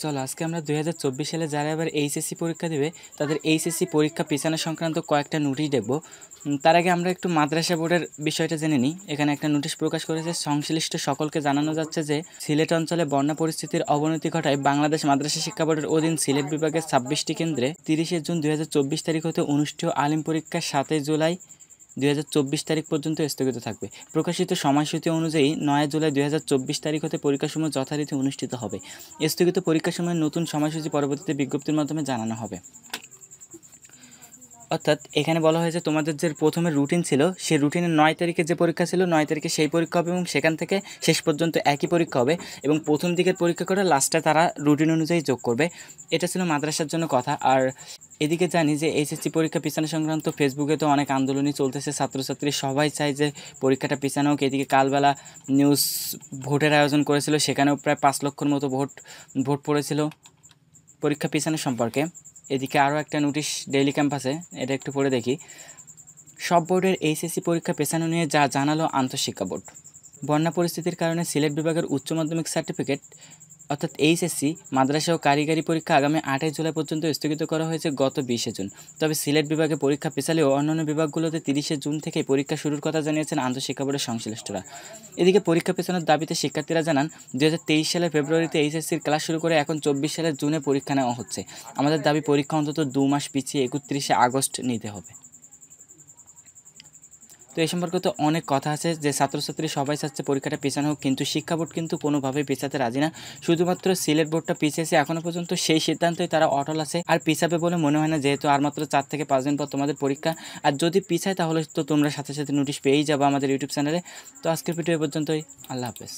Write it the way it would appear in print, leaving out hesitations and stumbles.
চলো আজকে আমরা 2024 সালে যারা এবার এইচএসসি পরীক্ষা দেবে তাদের এইচএসসি পরীক্ষা পেছানো সংক্রান্ত কয়েকটা নোটিশ দেখব। তার আগে আমরা একটু মাদ্রাসা বোর্ডের বিষয়টা জেনে নিই। এখানে একটা নোটিশ প্রকাশ করেছে, সংশ্লিষ্ট সকলকে জানানো যাচ্ছে যে সিলেট অঞ্চলে বন্যা পরিস্থিতির অবনতি ঘটায় বাংলাদেশ মাদ্রাসা শিক্ষা বোর্ডের অধীন সিলেট বিভাগের 26টি কেন্দ্রে 30 জুন 2024 তারিখ হতে অনুষ্ঠেয় আলিম পরীক্ষা 7 জুলাই 2024 তারিখ পর্যন্ত স্থগিত থাকবে। প্রকাশিত সময়সূচি অনুযায়ী 9 জুলাই 2024 তারিখ হতে পরীক্ষাসমূহ যথারীতি অনুষ্ঠিত হবে। স্থগিত পরীক্ষাসমূহের নতুন সময়সূচি পরবর্তীতে বিজ্ঞপ্তির মাধ্যমে জানানো হবে। অর্থাৎ এখানে বলা হয়েছে তোমাদের যে প্রথমে রুটিন ছিল সেই রুটিনের 9 তারিখে যে পরীক্ষা ছিল 9 তারিখে সেই পরীক্ষা হবে এবং সেখান থেকে শেষ পর্যন্ত একই পরীক্ষা হবে এবং প্রথম দিকের পরীক্ষা করে লাস্টে তারা রুটিন অনুযায়ী যোগ করবে। এটা ছিল মাদ্রাসার জন্য কথা। আর এদিকে জানি যে এইচএসসি পরীক্ষা পিছানো সংক্রান্ত ফেসবুকে তো অনেক আন্দোলনই চলতেছে, ছাত্রছাত্রী সবাই চায় যে পরীক্ষাটা পিছানো হোক। এদিকে কালবেলা নিউজ ভোটের আয়োজন করেছিল, সেখানেও প্রায় 5 লক্ষর মতো ভোট পড়েছিল পরীক্ষা পিছানো সম্পর্কে। এদিকে আরও একটা নোটিশ ডেইলি ক্যাম্পাসে, এটা একটু পড়ে দেখি। সব বোর্ডের এইচএসসি পরীক্ষা পেছানো নিয়ে যা জানালো আন্তঃশিক্ষা বোর্ড। বন্যা পরিস্থিতির কারণে সিলেট বিভাগের উচ্চ মাধ্যমিক সার্টিফিকেট অর্থাৎ এইচএসসি মাদ্রাসা ও কারিগরি পরীক্ষা আগামী 8 জুলাই পর্যন্ত স্থগিত করা হয়েছে গত 20 জুন। তবে সিলেট বিভাগে পরীক্ষা পেছালেও অন্যান্য বিভাগগুলোতে 30 জুন থেকে পরীক্ষা শুরুর কথা জানিয়েছেন আন্তঃশিক্ষা বোর্ডের সংশ্লিষ্টরা। এদিকে পরীক্ষা পেছানোর দাবিতে শিক্ষার্থীরা জানান 2023 সালের ফেব্রুয়ারিতে এইচএসসির ক্লাস শুরু করে এখন 24 সালের জুনে পরীক্ষা নেওয়া হচ্ছে। আমাদের দাবি পরীক্ষা অন্তত 2 মাস পিছিয়ে 31 আগস্ট নিতে হবে। তো এই সম্পর্কে তো অনেক কথা আছে যে ছাত্রছাত্রী সবাই চাচ্ছে পরীক্ষাটা পেছানো হোক, কিন্তু শিক্ষা বোর্ড কিন্তু কোনোভাবেই পেছাতে রাজি না। শুধুমাত্র সিলেট বোর্ডটা পিছিয়েছে এখনও পর্যন্ত, সেই সিদ্ধান্তই তারা অটল আছে। আর পিছাবে বলে মনে হয় না, যেহেতু আর মাত্র 4 থেকে 5 দিন পর তোমাদের পরীক্ষা। আর যদি পিছায় তাহলে তো তোমরা সাথে সাথে নোটিশ পেয়েই যাবো আমাদের ইউটিউব চ্যানেলে। তো আজকের ভিডিও এ পর্যন্তই। আল্লাহ হাফেজ।